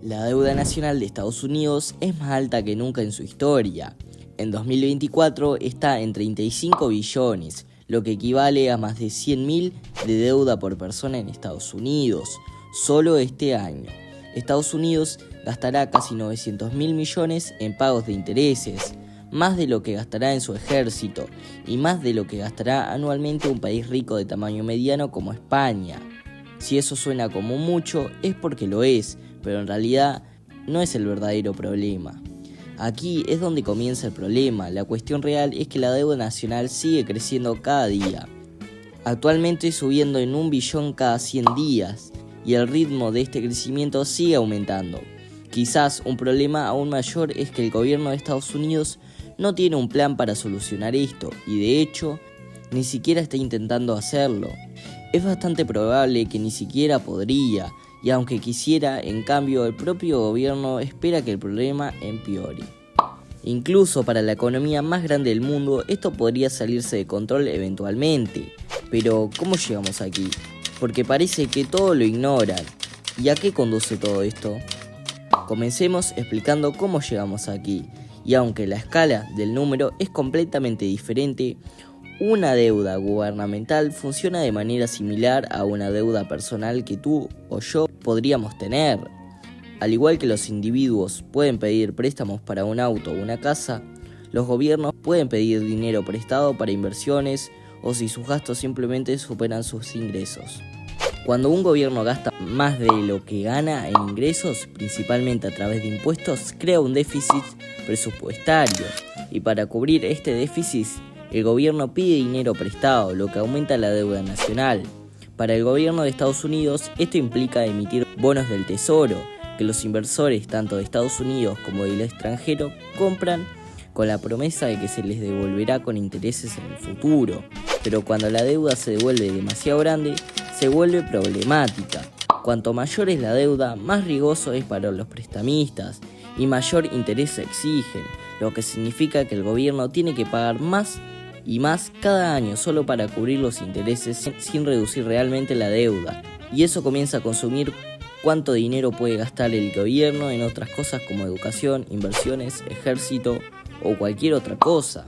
La deuda nacional de Estados Unidos es más alta que nunca en su historia. En 2024 está en 35 billones, lo que equivale a más de 100.000 de deuda por persona en Estados Unidos. Solo este año, Estados Unidos gastará casi 900.000 millones en pagos de intereses, más de lo que gastará en su ejército y más de lo que gastará anualmente un país rico de tamaño mediano como España. Si eso suena como mucho, es porque lo es, pero en realidad no es el verdadero problema. Aquí es donde comienza el problema. La cuestión real es que la deuda nacional sigue creciendo cada día, actualmente subiendo en 1 billón cada 100 días, y el ritmo de este crecimiento sigue aumentando. Quizás un problema aún mayor es que el gobierno de Estados Unidos no tiene un plan para solucionar esto, y de hecho, ni siquiera está intentando hacerlo. Es bastante probable que ni siquiera podría, y aunque quisiera, en cambio, el propio gobierno espera que el problema empeore. Incluso para la economía más grande del mundo, esto podría salirse de control eventualmente. Pero, ¿cómo llegamos aquí? Porque parece que todo lo ignoran. ¿Y a qué conduce todo esto? Comencemos explicando cómo llegamos aquí. Y aunque la escala del número es completamente diferente, una deuda gubernamental funciona de manera similar a una deuda personal que tú o yo podríamos tener. Al igual que los individuos pueden pedir préstamos para un auto o una casa, los gobiernos pueden pedir dinero prestado para inversiones o si sus gastos simplemente superan sus ingresos. Cuando un gobierno gasta más de lo que gana en ingresos, principalmente a través de impuestos, crea un déficit presupuestario, y para cubrir este déficit, el gobierno pide dinero prestado, lo que aumenta la deuda nacional. Para el gobierno de Estados Unidos, esto implica emitir bonos del tesoro, que los inversores tanto de Estados Unidos como del extranjero compran con la promesa de que se les devolverá con intereses en el futuro. Pero cuando la deuda se devuelve demasiado grande, se vuelve problemática. Cuanto mayor es la deuda, más riesgoso es para los prestamistas y mayor interés exigen, lo que significa que el gobierno tiene que pagar más y más cada año solo para cubrir los intereses sin reducir realmente la deuda. Y eso comienza a consumir cuánto dinero puede gastar el gobierno en otras cosas como educación, inversiones, ejército o cualquier otra cosa.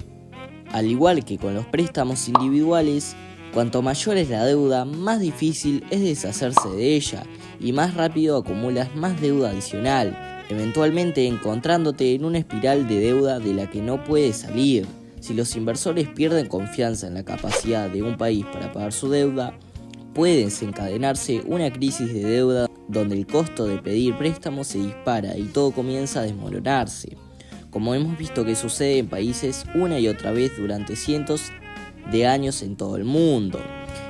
Al igual que con los préstamos individuales, cuanto mayor es la deuda, más difícil es deshacerse de ella y más rápido acumulas más deuda adicional, eventualmente encontrándote en una espiral de deuda de la que no puedes salir. Si los inversores pierden confianza en la capacidad de un país para pagar su deuda, puede desencadenarse una crisis de deuda donde el costo de pedir préstamos se dispara y todo comienza a desmoronarse, como hemos visto que sucede en países una y otra vez durante cientos de años en todo el mundo.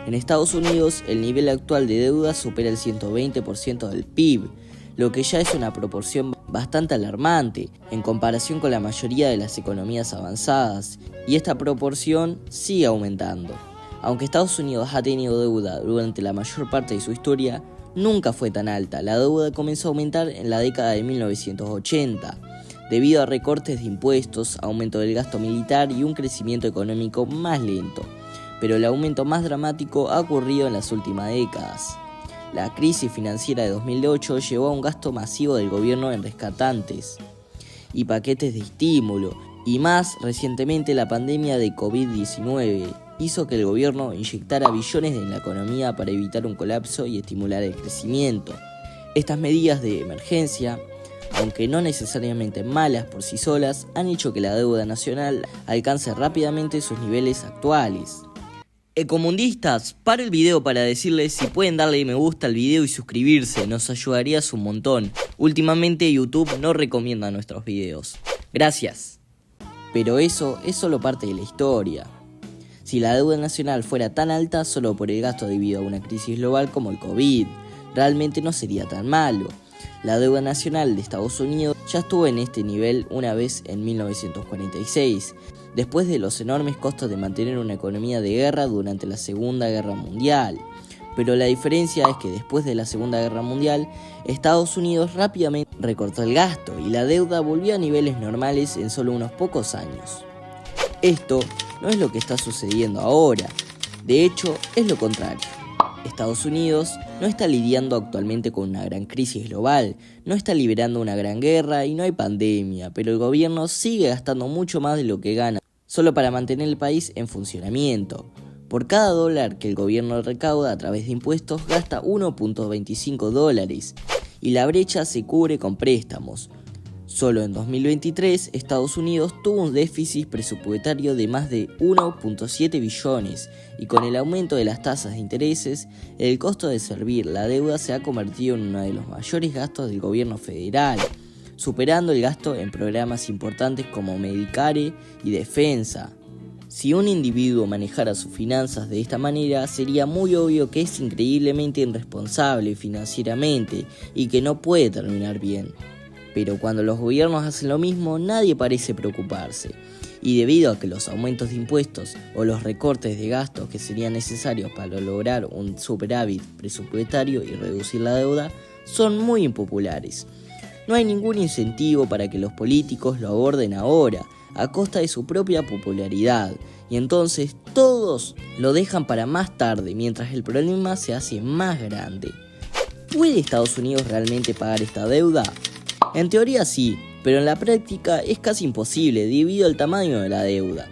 En Estados Unidos, el nivel actual de deuda supera el 120% del PIB, lo que ya es una proporción bastante alarmante en comparación con la mayoría de las economías avanzadas, y esta proporción sigue aumentando. Aunque Estados Unidos ha tenido deuda durante la mayor parte de su historia, nunca fue tan alta. La deuda comenzó a aumentar en la década de 1980, debido a recortes de impuestos, aumento del gasto militar y un crecimiento económico más lento. Pero el aumento más dramático ha ocurrido en las últimas décadas. La crisis financiera de 2008 llevó a un gasto masivo del gobierno en rescatantes y paquetes de estímulo, y más recientemente la pandemia de COVID-19 hizo que el gobierno inyectara billones en la economía para evitar un colapso y estimular el crecimiento. Estas medidas de emergencia, aunque no necesariamente malas por sí solas, han hecho que la deuda nacional alcance rápidamente sus niveles actuales. Ecomundistas, paro el video para decirles si pueden darle me gusta al video y suscribirse, nos ayudarías un montón. Últimamente YouTube no recomienda nuestros videos. Gracias. Pero eso es solo parte de la historia. Si la deuda nacional fuera tan alta solo por el gasto debido a una crisis global como el COVID, realmente no sería tan malo. La deuda nacional de Estados Unidos ya estuvo en este nivel una vez en 1946, después de los enormes costos de mantener una economía de guerra durante la Segunda Guerra Mundial. Pero la diferencia es que después de la Segunda Guerra Mundial, Estados Unidos rápidamente recortó el gasto y la deuda volvió a niveles normales en solo unos pocos años. Esto no es lo que está sucediendo ahora, de hecho es lo contrario. Estados Unidos no está lidiando actualmente con una gran crisis global, no está liberando una gran guerra y no hay pandemia, pero el gobierno sigue gastando mucho más de lo que gana, solo para mantener el país en funcionamiento. Por cada dólar que el gobierno recauda a través de impuestos gasta 1.25 dólares y la brecha se cubre con préstamos. Solo en 2023 Estados Unidos tuvo un déficit presupuestario de más de 1.7 billones y con el aumento de las tasas de intereses, el costo de servir la deuda se ha convertido en uno de los mayores gastos del gobierno federal, superando el gasto en programas importantes como Medicare y Defensa. Si un individuo manejara sus finanzas de esta manera, sería muy obvio que es increíblemente irresponsable financieramente y que no puede terminar bien. Pero cuando los gobiernos hacen lo mismo, nadie parece preocuparse. Y debido a que los aumentos de impuestos o los recortes de gastos que serían necesarios para lograr un superávit presupuestario y reducir la deuda, son muy impopulares. No hay ningún incentivo para que los políticos lo aborden ahora, a costa de su propia popularidad, y entonces todos lo dejan para más tarde mientras el problema se hace más grande. ¿Puede Estados Unidos realmente pagar esta deuda? En teoría sí, pero en la práctica es casi imposible debido al tamaño de la deuda.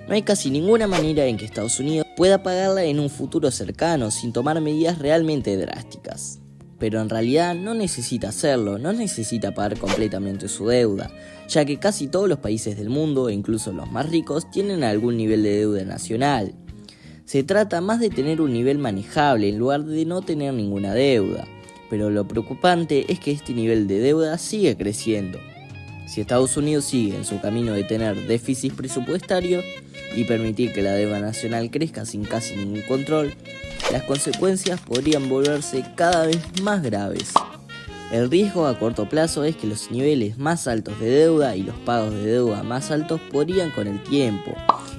No hay casi ninguna manera en que Estados Unidos pueda pagarla en un futuro cercano sin tomar medidas realmente drásticas. Pero en realidad no necesita hacerlo, no necesita pagar completamente su deuda, ya que casi todos los países del mundo, incluso los más ricos, tienen algún nivel de deuda nacional. Se trata más de tener un nivel manejable en lugar de no tener ninguna deuda. Pero lo preocupante es que este nivel de deuda sigue creciendo. Si Estados Unidos sigue en su camino de tener déficit presupuestario y permitir que la deuda nacional crezca sin casi ningún control, las consecuencias podrían volverse cada vez más graves. El riesgo a corto plazo es que los niveles más altos de deuda y los pagos de deuda más altos podrían con el tiempo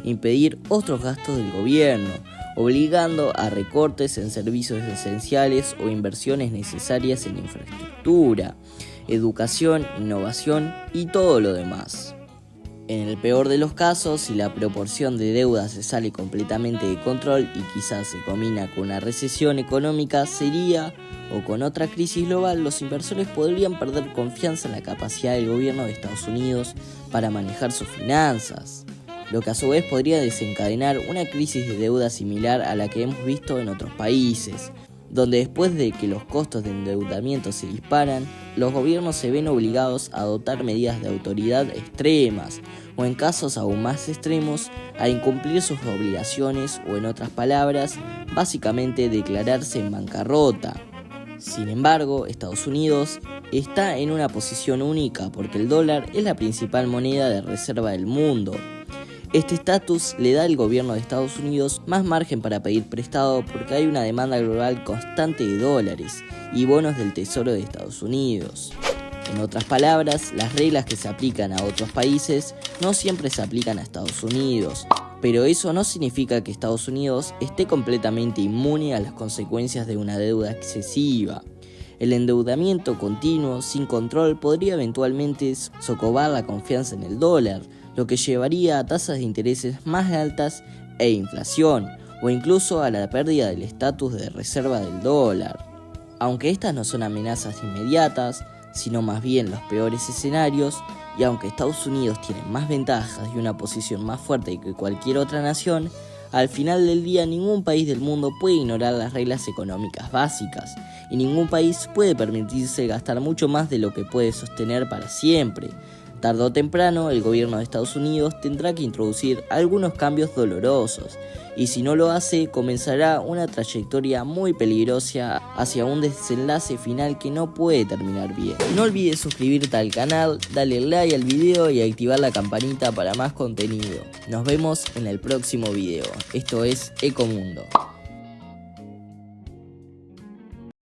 impedir otros gastos del gobierno, obligando a recortes en servicios esenciales o inversiones necesarias en infraestructura, educación, innovación y todo lo demás. En el peor de los casos, si la proporción de deuda se sale completamente de control y quizás se combina con una recesión económica sería, o con otra crisis global, los inversores podrían perder confianza en la capacidad del gobierno de Estados Unidos para manejar sus finanzas, lo que a su vez podría desencadenar una crisis de deuda similar a la que hemos visto en otros países, donde después de que los costos de endeudamiento se disparan, los gobiernos se ven obligados a adoptar medidas de autoridad extremas, o en casos aún más extremos, a incumplir sus obligaciones o en otras palabras, básicamente declararse en bancarrota. Sin embargo, Estados Unidos está en una posición única porque el dólar es la principal moneda de reserva del mundo. Este estatus le da al gobierno de Estados Unidos más margen para pedir prestado porque hay una demanda global constante de dólares y bonos del Tesoro de Estados Unidos. En otras palabras, las reglas que se aplican a otros países no siempre se aplican a Estados Unidos, pero eso no significa que Estados Unidos esté completamente inmune a las consecuencias de una deuda excesiva. El endeudamiento continuo, sin control, podría eventualmente socavar la confianza en el dólar, lo que llevaría a tasas de intereses más altas e inflación, o incluso a la pérdida del estatus de reserva del dólar. Aunque estas no son amenazas inmediatas, sino más bien los peores escenarios, y aunque Estados Unidos tiene más ventajas y una posición más fuerte que cualquier otra nación, al final del día ningún país del mundo puede ignorar las reglas económicas básicas, y ningún país puede permitirse gastar mucho más de lo que puede sostener para siempre. Tarde o temprano, el gobierno de Estados Unidos tendrá que introducir algunos cambios dolorosos, y si no lo hace, comenzará una trayectoria muy peligrosa hacia un desenlace final que no puede terminar bien. No olvides suscribirte al canal, darle like al video y activar la campanita para más contenido. Nos vemos en el próximo video. Esto es Ecomundo.